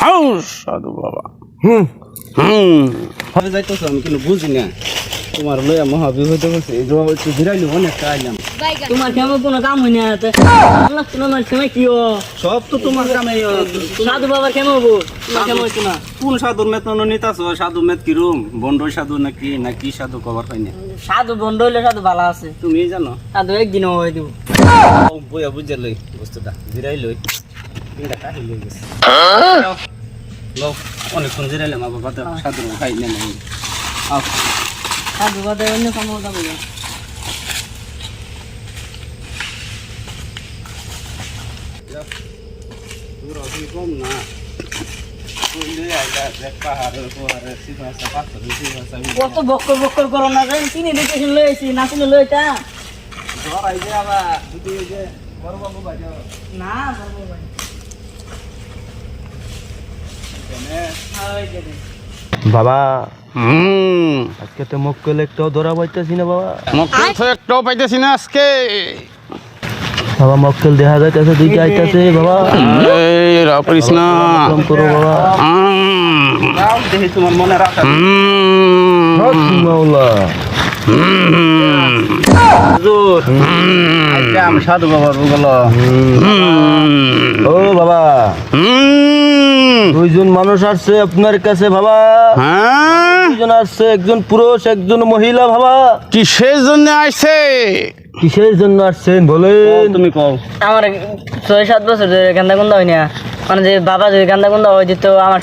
How সাধু বাবা। হবে যাইতেছ আমি কিন্তু বুঝি না তোমার লইয়া মহাবিপদ হচ্ছে এই জন্য একটু ঘিরাইলি অনেকটা আইলাম। তোমার কেমন কোনো কাম হয় না তোমার সময় কি সব তো তোমার কামে সাধু বাবা কেমন হবো তোমার কেমন হচ্ছে না কোন সাধুর মেত নিতাছ সাধু মেত কিরম বন্ড সাধু নাকি নাকি সাধু কবার পাই না সাধু বন্ধ হইলে সাধু ভালো আছে তুমি জানো সাধু একদিন হয়ে দিব বইয়া বুঝে লই বস্তুটা ঘিরাই লই তিনটা কাহি লই গেছে লও অনেকক্ষণ জিরাইলাম আবার বাদে সাধু খাই না নাই আও সাধু বাদে অন্য কাম যাবো না দূর অতি কম না কত বক্কর বক্কর করো না জানি চিনি দেখেছেন লয়েছি না চিনি লইটা না বাবা আজকে তো মক্কেল একটাও ধরা পাইতেছি না বাবা। মক্কেল তো একটাও পাইতেছি না আজকে। বাবা মক্কেল দেখা যাইতেছে দিকে আইতাছে বাবা। এই রাপরিস না কম করো বাবা। দেখি তোমার মনে রাখা মাওলা হুজুর আমি সাধু বাবার বলো ও বাবা দুইজন মানুষ আসছে আপনার কাছে বাবা। হ্যাঁ দুজন আসছে, একজন পুরুষ একজন মহিলা বাবা। কিসের জন্য আসছে? কিসের জন্য আসছেন বলেন? তুমি কও আমার 6-7 বছর ধরে গান্দা গুন্দা হয় না মানে যে বাবা যদি গান্দা গুন্দা হয়ে যেত আমার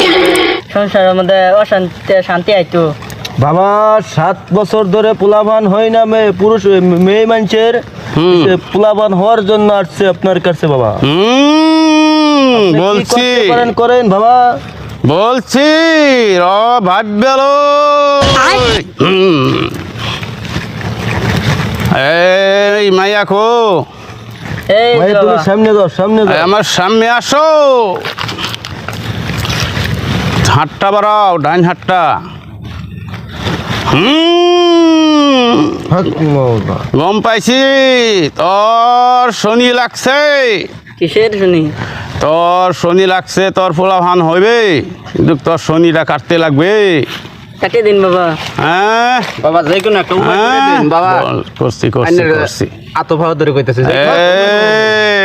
সংসারের মধ্যে অশান্তি শান্তি আইতো বাবা 7 বছর ধরে পোলাবান হয় না পুরুষ মেয়ে মানুষের পোলাবান হওয়ার জন্য আসছে আপনার কাছে বাবা। বলছি করেন বাবা বলছি র ভাববেল এই মাইয়া কো এই ভাই যে তুমি বাবা। সামনে যাও সামনে যাও। আমার সামনে আসো। হাতটা বাড়াও ডাইন হাতটা। গম পাইছি তোর শনি লাগছে। কিসের শুনি তোর শনি লাগছে, তোর পোলাভান হইবে কিন্তু তোর শনিটা কাটতে লাগবে। কাটিয়ে দিন বাবা। হ্যাঁ বাবা যে কোনো একটা উপায় করে দিন বাবা বল, করছি করছি করছি। আতো ভাও ধরে কইতাছে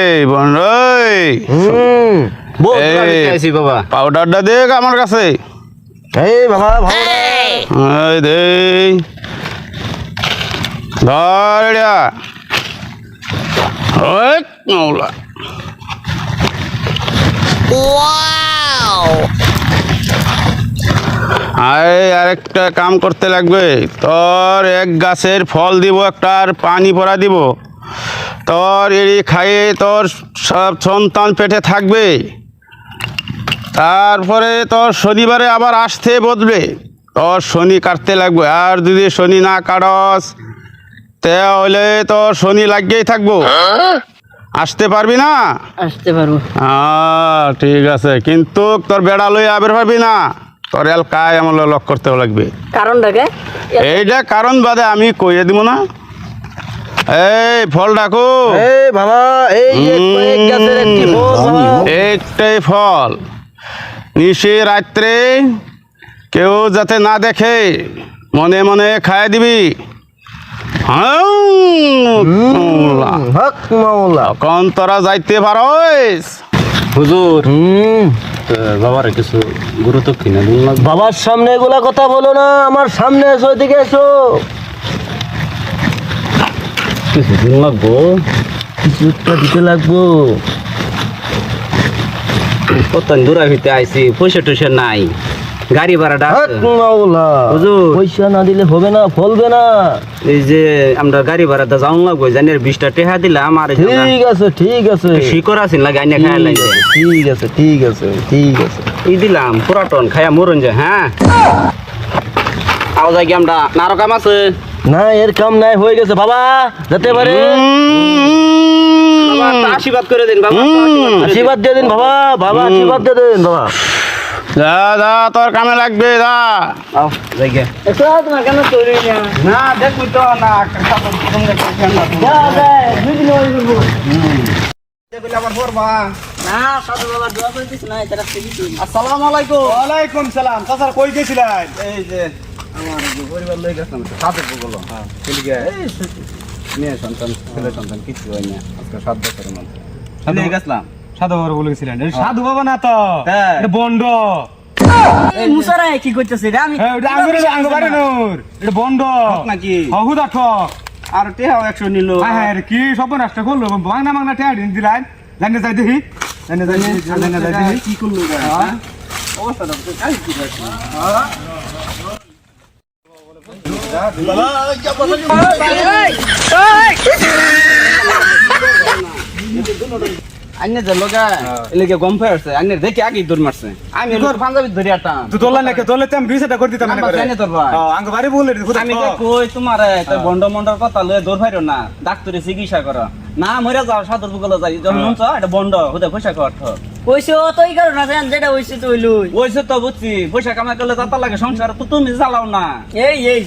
এই বোন রে, আইছি বাবা পাউডারটা দেখ আমার কাছে। এই বাবা ভালো এই দে ধর এটা। ওই মাওলা আরেকটা কাম করতে লাগবে। তোর এক গাছের ফল দিব একটা, আর পানি পড়া দিব। তোর এড়ি খাইয়ে তোর সব সন্তান পেটে থাকবে। তারপরে তোর শনিবারে আবার আসতে বদলে তোর শনি কাটতে লাগবে। আর যদি শনি না কাটস তাহলে তোর শনি লাগিয়েই থাকবো। আসতে পারবি না? আসতে পারবো। ঠিক আছে, কিন্তু তোর বেড়া লই আবের পারবি না। তোর এলাকায় আমার লক করতে লাগবে। কারণটাকে এইটা কারণ বাদে আমি কইয়ে দিব না। এই ফল ডাকো। এই বাবা এই এক গাছের একটি ফল বাবা। একটাই ফল, নিশি রাত্রে কেউ যাতে না দেখে মনে মনে খায় দিবি। হক মাওলা এখন তোরা যাইতে পারস। হুজুর বাবার কিছু গুরুত্ব কিনা দিন লাগবে বাবার সামনে এগুলা কথা বলো না, আমার সামনে এসো, এদিকে এসো। কিছু দিন লাগবো কিছু একটা দিতে লাগবো। কত দূরা হইতে আইছি পয়সা টয়সা নাই, গাড়ি ভাড়াটা হক মাওলা হুজুর পয়সা না দিলে হবে না, ফলবে না। এই যে আমরা গাড়ি ভাড়াটা যাওন লাগবো জানি 20টা টাকা দিলাম আর ঠিক আছে ঠিক আছে শিকর আছেন লাগে আইনা খায় লাগে ঠিক আছে ঠিক আছে ঠিক আছে। এই দিলাম পুরাটন খায়া মরন যায়। হ্যাঁ আওয়াজ কি আমরা নারো কাম আছে না এর কাম নাই, হয়ে গেছে বাবা যেতে পারে। বাবা একটা আশীর্বাদ করে দিন বাবা, আশীর্বাদ দিয়ে দিন বাবা, বাবা আশীর্বাদ দিয়ে দিন বাবা। যা যা তোর কামে লাগবে যা। আও জায়গা একটু তোমার কেন চলি না না দেখুই তো না যা যা দুদিন ওই করবো আবার পড়বা। না সাধু বাবা দোয়া করে দিস না এটা রাখতে দিস আসসালামু আলাইকুম। ওয়ালাইকুম সালাম চাচা কই গেছিলেন? এই যে আমার যে পরিবার লই গেছিলাম সাথে বলো। হ্যাঁ ঠিক আছে। মেয়ে সন্তান ছেলে সন্তান কিছু হয় না আজকে 7 বছরের মধ্যে নিয়ে গেছিলাম। সাধু বাবা বলে গেছিলেন সাধু বাবা না তো হ্যাঁ। এটা বন্ড এই মুসারায় কি করতেছে রে আমি ওটা আঙ্গুরে নূর এটা বন্ড নাকি হহুদা ঠক আর টেহাও 100 নিল। হ্যাঁ হ্যাঁ রে, কি সব নষ্ট করলো বাংলা টেয়া দিন দিলেন জানি যাই দেখি জানি যাই দেখি কি করলো অবস্থাটা তো কাই কি করছে। আইনে যে লগা এলাকে গম ফের আছে আইনে দেখে আগে দৌড় মারছে আমি লোক পাঞ্জাবি ধরে আটাম তুই তোলা নাকি তোলে তো আমি বিষয়টা করে দিতাম নাম্বার জানি তোর ভাই আঙ্গ বাড়ি বলে আমি কে কই তোমারে তো বন্ড মন্ডর কথা লয়ে দৌড় ফাইরো না ডাক্তারে চিকিৎসা করো না মরে যাও সাদর বুগলে যাই যখন মন চা এটা বন্ড হতে পয়সা কর কইছে ও তোই কারণ না জান যেটা হইছে তুই লই ওইসে তো বুঝছি পয়সা কামাই করলে যাতা লাগে সংসার তো তুমি জ্বালাও না এই